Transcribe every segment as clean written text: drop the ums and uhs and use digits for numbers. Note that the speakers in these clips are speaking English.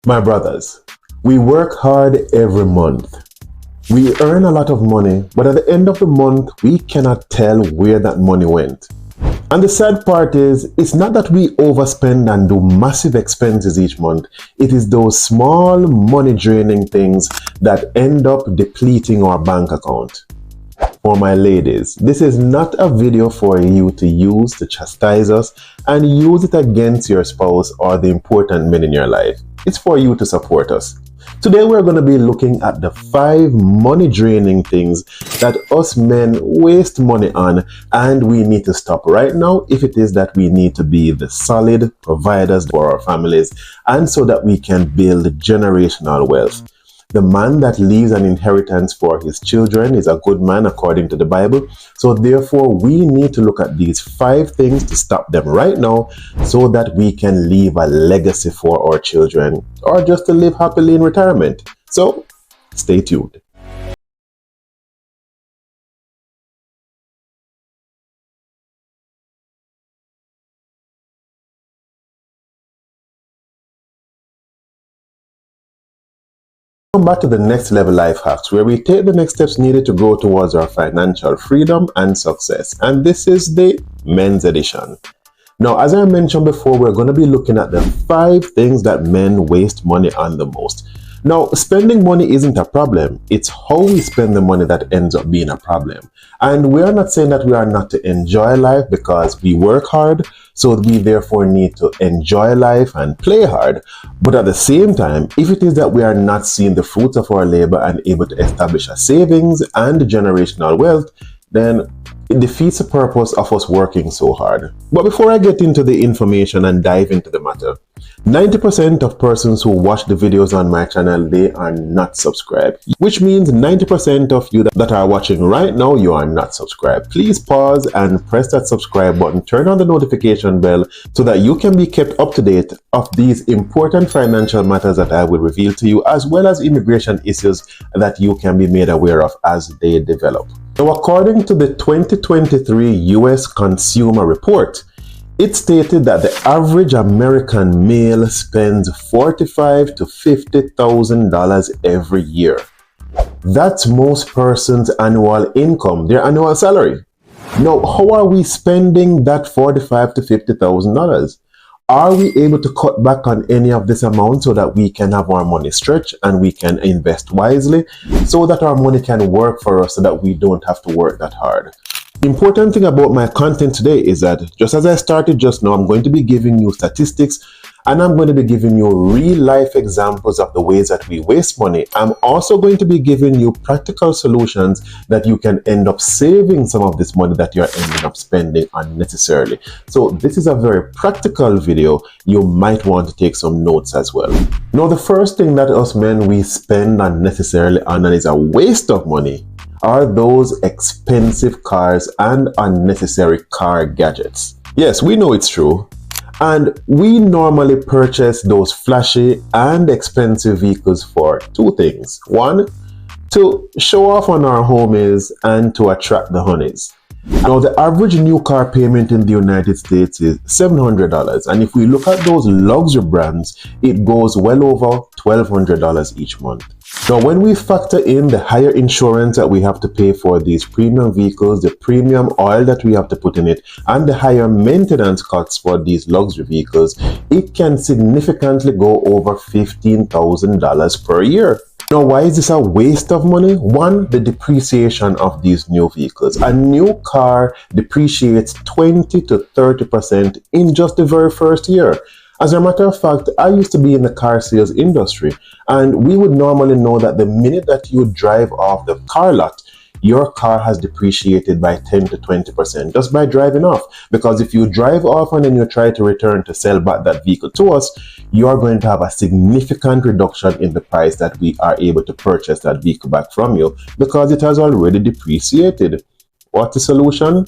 My brothers, we work hard every month. We earn a lot of money, but at the end of the month, we cannot tell where that money went. And the sad part is, it's not that we overspend and do massive expenses each month. It is those small money draining things that end up depleting our bank account. For my ladies, this is not a video for you to use to chastise us and use it against your spouse or the important men in your life. It's for you to support us. Today we're going to be looking at the 5 money draining things that us men waste money on, and we need to stop right now if it is that we need to be the solid providers for our families and so that we can build generational wealth. The man that leaves an inheritance for his children is a good man according to the Bible. So therefore, we need to look at these 5 things to stop them right now so that we can leave a legacy for our children or just to live happily in retirement. So stay tuned. Welcome back to the Next Level Life Hacks, where we take the next steps needed to grow towards our financial freedom and success. And this is the men's edition. Now, as I mentioned before, we're going to be looking at the 5 things that men waste money on the most. Now, spending money isn't a problem. It's how we spend the money that ends up being a problem. And we are not saying that we are not to enjoy life because we work hard, so we therefore need to enjoy life and play hard. But at the same time, if it is that we are not seeing the fruits of our labor and able to establish a savings and generational wealth, then it defeats the purpose of us working so hard. But before I get into the information and dive into the matter, 90% of persons who watch the videos on my channel, they are not subscribed, which means 90% of you that are watching right now, you are not subscribed. Please pause and press that subscribe button, turn on the notification bell so that you can be kept up to date of these important financial matters that I will reveal to you, as well as immigration issues that you can be made aware of as they develop. Now, according to the 2023 US Consumer Report, it stated that the average American male spends $45,000 to $50,000 every year. That's most persons' annual income, their annual salary. Now, how are we spending that $45,000 to $50,000? Are we able to cut back on any of this amount so that we can have our money stretched and we can invest wisely so that our money can work for us so that we don't have to work that hard? The important thing about my content today is that just as I started just now, I'm going to be giving you statistics and I'm going to be giving you real life examples of the ways that we waste money. I'm also going to be giving you practical solutions that you can end up saving some of this money that you're ending up spending unnecessarily. So this is a very practical video. You might want to take some notes as well. Now, the first thing that us men we spend unnecessarily on and is a waste of money are those expensive cars and unnecessary car gadgets. Yes, we know it's true. And we normally purchase those flashy and expensive vehicles for 2 things. 1, to show off on our homies and to attract the honeys. Now, the average new car payment in the United States is $700. And if we look at those luxury brands, it goes well over $1,200 each month. Now, when we factor in the higher insurance that we have to pay for these premium vehicles, the premium oil that we have to put in it, and the higher maintenance costs for these luxury vehicles, it can significantly go over $15,000 per year. Now, why is this a waste of money? 1, the depreciation of these new vehicles. A new car depreciates 20 to 30% in just the very first year. As a matter of fact, I used to be in the car sales industry, and we would normally know that the minute that you drive off the car lot, your car has depreciated by 10 to 20% just by driving off. Because if you drive off and then you try to return to sell back that vehicle to us, you are going to have a significant reduction in the price that we are able to purchase that vehicle back from you because it has already depreciated. What's the solution?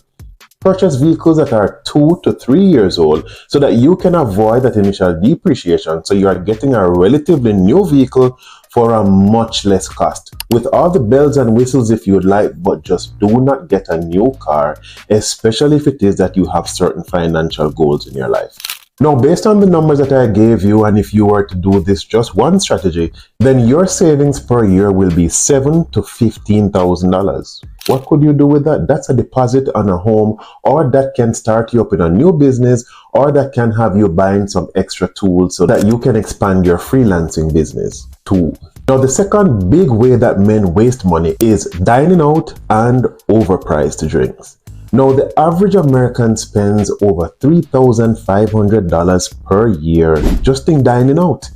Purchase vehicles that are 2 to 3 years old so that you can avoid that initial depreciation. So you are getting a relatively new vehicle for a much less cost. With all the bells and whistles if you'd like, but just do not get a new car, especially if it is that you have certain financial goals in your life. Now, based on the numbers that I gave you, and if you were to do this just one strategy, then your savings per year will be $7,000 to $15,000. What could you do with that? That's a deposit on a home, or that can start you up in a new business, or that can have you buying some extra tools so that you can expand your freelancing business too. Now, the second big way that men waste money is dining out and overpriced drinks. Now, the average American spends over $3,500 per year just in dining out.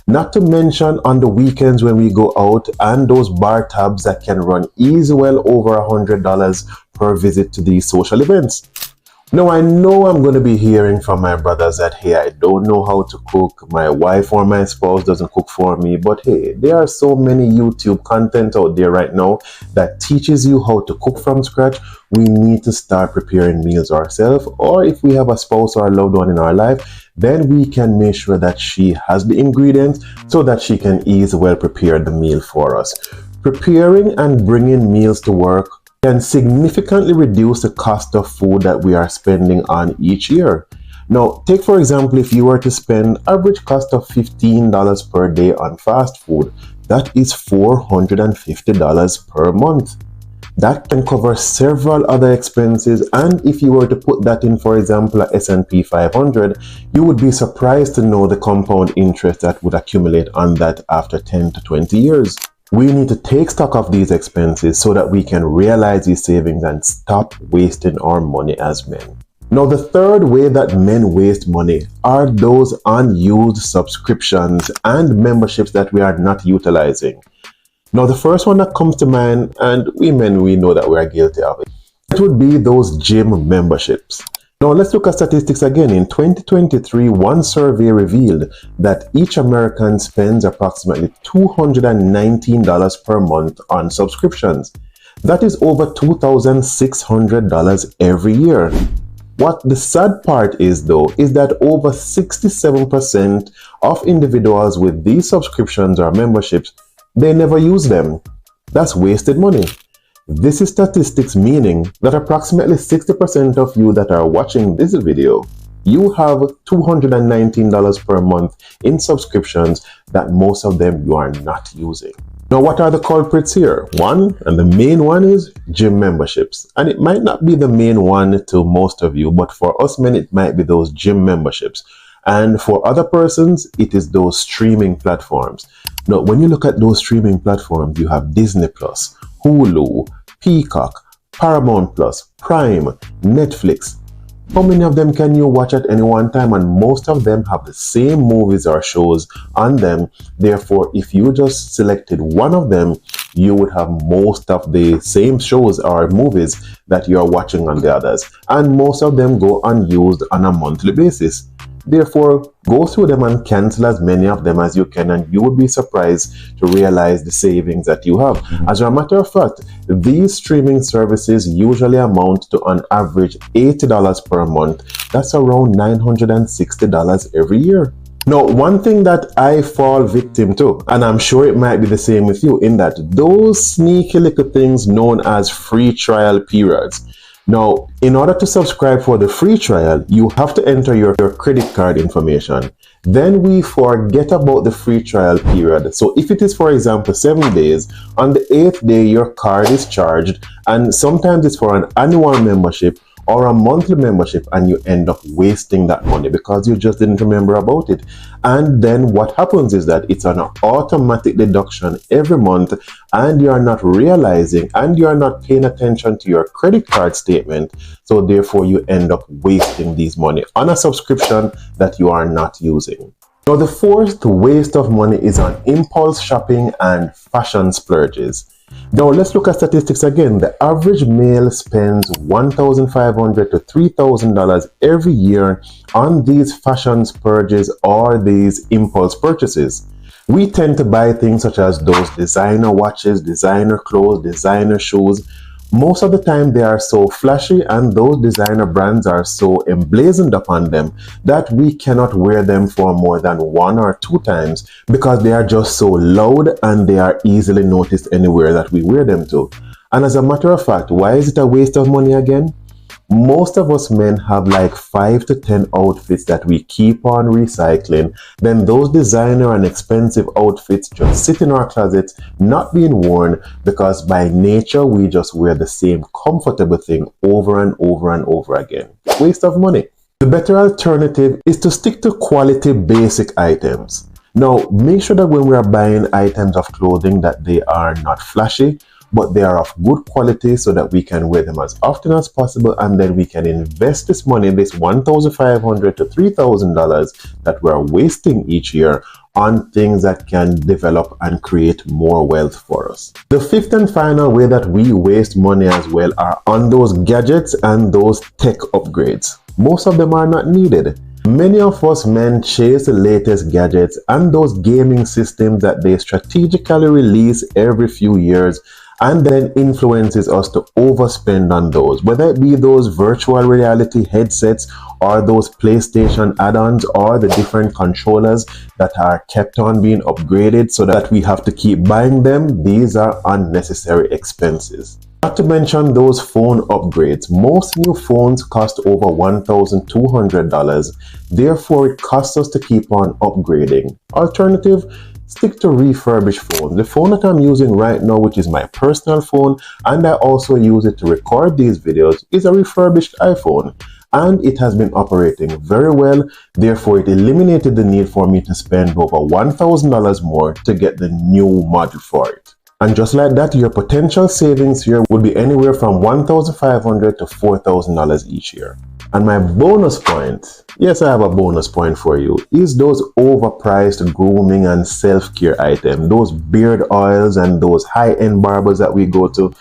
Not to mention on the weekends when we go out, and those bar tabs that can run easy well over $100 per visit to these social events. Now, I know I'm going to be hearing from my brothers that, hey, I don't know how to cook, my wife or my spouse doesn't cook for me, but hey, there are so many YouTube content out there right now that teaches you how to cook from scratch. We need to start preparing meals ourselves, or if we have a spouse or a loved one in our life, then we can make sure that she has the ingredients so that she can easily well prepare the meal for us. Preparing and bringing meals to work can significantly reduce the cost of food that we are spending on each year. Now, take for example, if you were to spend average cost of $15 per day on fast food, that is $450 per month. That can cover several other expenses, and if you were to put that in, for example, a S&P 500, you would be surprised to know the compound interest that would accumulate on that after 10 to 20 years. We need to take stock of these expenses so that we can realize these savings and stop wasting our money as men. Now, the third way that men waste money are those unused subscriptions and memberships that we are not utilizing. Now, the first one that comes to mind, and we men, we know that we are guilty of it would be those gym memberships. Now, let's look at statistics again. In 2023, one survey revealed that each American spends approximately $219 per month on subscriptions. That is over $2,600 every year. What the sad part is, though, is that over 67% of individuals with these subscriptions or memberships, they never use them. That's wasted money. This is statistics, meaning that approximately 60% of you that are watching this video, you have $219 per month in subscriptions that most of them you are not using. Now, what are the culprits here? One, and the main one, is gym memberships. And it might not be the main one to most of you, but for us men, it might be those gym memberships. And for other persons, it is those streaming platforms. Now, when you look at those streaming platforms, you have Disney Plus, Hulu, Peacock, Paramount Plus, Prime, Netflix. How many of them can you watch at any one time? And most of them have the same movies or shows on them. Therefore, if you just selected one of them, you would have most of the same shows or movies that you are watching on the others. And most of them go unused on a monthly basis. Therefore, go through them and cancel as many of them as you can, and you will be surprised to realize the savings that you have. As a matter of fact, these streaming services usually amount to on average $80 per month. That's around $960 every year. Now, one thing that I fall victim to, and I'm sure it might be the same with you, in that those sneaky little things known as free trial periods. Now, in order to subscribe for the free trial, you have to enter your credit card information. Then we forget about the free trial period. So if it is, for example, 7 days, on the 8th day, your card is charged, and sometimes it's for an annual membership or a monthly membership, and you end up wasting that money because you just didn't remember about it. And then what happens is that it's an automatic deduction every month, and you are not realizing and you are not paying attention to your credit card statement. So therefore you end up wasting these money on a subscription that you are not using. Now, the fourth waste of money is on impulse shopping and fashion splurges. Now, let's look at statistics again. The average male spends $1,500 to $3,000 every year on these fashion splurges or these impulse purchases. We tend to buy things such as those designer watches, designer clothes, designer shoes. Most of the time they are so flashy, and those designer brands are so emblazoned upon them that we cannot wear them for more than 1 or 2 times because they are just so loud and they are easily noticed anywhere that we wear them to. And as a matter of fact, why is it a waste of money again? Most of us men have like 5 to 10 outfits that we keep on recycling. Then those designer and expensive outfits just sit in our closets, not being worn, because by nature we just wear the same comfortable thing over and over and over again. Waste of money. The better alternative is to stick to quality basic items. Now, make sure that when we are buying items of clothing that they are not flashy, but they are of good quality so that we can wear them as often as possible, and then we can invest this money, this $1,500 to $3,000 that we're wasting each year, on things that can develop and create more wealth for us. The fifth and final way that we waste money as well are on those gadgets and those tech upgrades. Most of them are not needed. Many of us men chase the latest gadgets and those gaming systems that they strategically release every few years, and then influences us to overspend on those, whether it be those virtual reality headsets or those PlayStation add-ons or the different controllers that are kept on being upgraded so that we have to keep buying them. These are unnecessary expenses. Not to mention those phone upgrades. Most new phones cost over $1,200. Therefore, it costs us to keep on upgrading. Alternative, stick to refurbished phones. The phone that I'm using right now, which is my personal phone, and I also use it to record these videos, is a refurbished iPhone. And it has been operating very well. Therefore, it eliminated the need for me to spend over $1,000 more to get the new model for it. And just like that, your potential savings here would be anywhere from $1,500 to $4,000 each year. And my bonus point, yes, I have a bonus point for you, is those overpriced grooming and self-care items, those beard oils and those high-end barbers that we go to.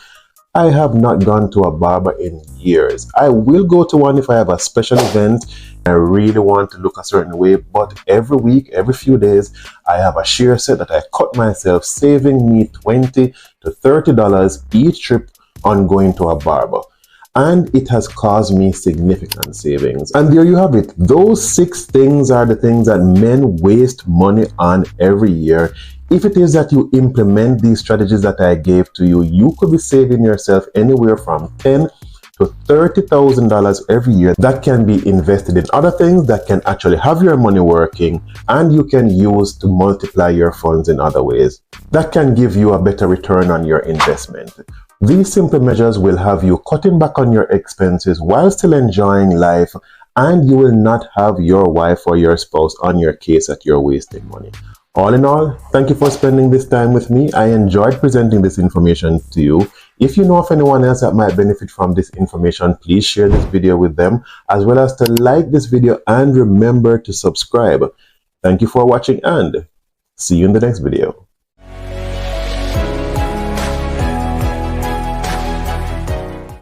I have not gone to a barber in years. I will go to one if I have a special event. I really want to look a certain way, but every week, every few days, I have a shear set that I cut myself, saving me $20 to $30 each trip on going to a barber. And it has caused me significant savings. And there you have it. Those 6 things are the things that men waste money on every year. If it is that you implement these strategies that I gave to you, you could be saving yourself anywhere from $10,000 to $30,000 every year that can be invested in other things that can actually have your money working, and you can use to multiply your funds in other ways. That can give you a better return on your investment. These simple measures will have you cutting back on your expenses while still enjoying life, and you will not have your wife or your spouse on your case that you're wasting money. All in all, thank you for spending this time with me. I enjoyed presenting this information to you. If you know of anyone else that might benefit from this information, please share this video with them, as well as to like this video and remember to subscribe. Thank you for watching and see you in the next video.